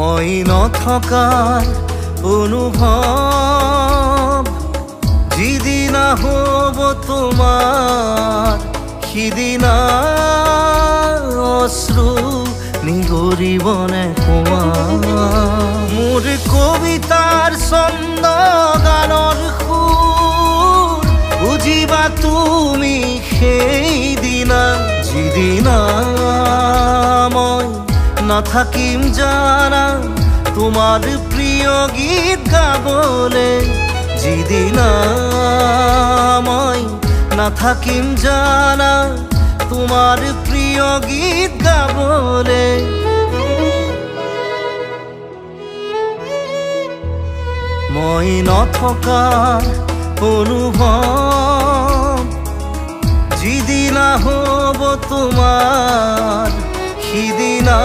মই নথকাৰ অনুভৱ যিদিনা হ'ব তোমাৰ সিদিনা অশ্ৰু নিগৰিবনে কোৱা মোৰ কবিতাৰ ছন্দ গানৰ সুৰ বুজিবা তুমি সেইদিনা যিদিনা মই নাথাকিম জানা তোমাৰ প্ৰিয় গীত গাবলে যিদিনা মই নাথাকিম জানা তোমাৰ প্ৰিয় গীত গাবলে মই নথকাৰ অনুভৱ যিদিনা হ'ব তোমাৰ সিদিনা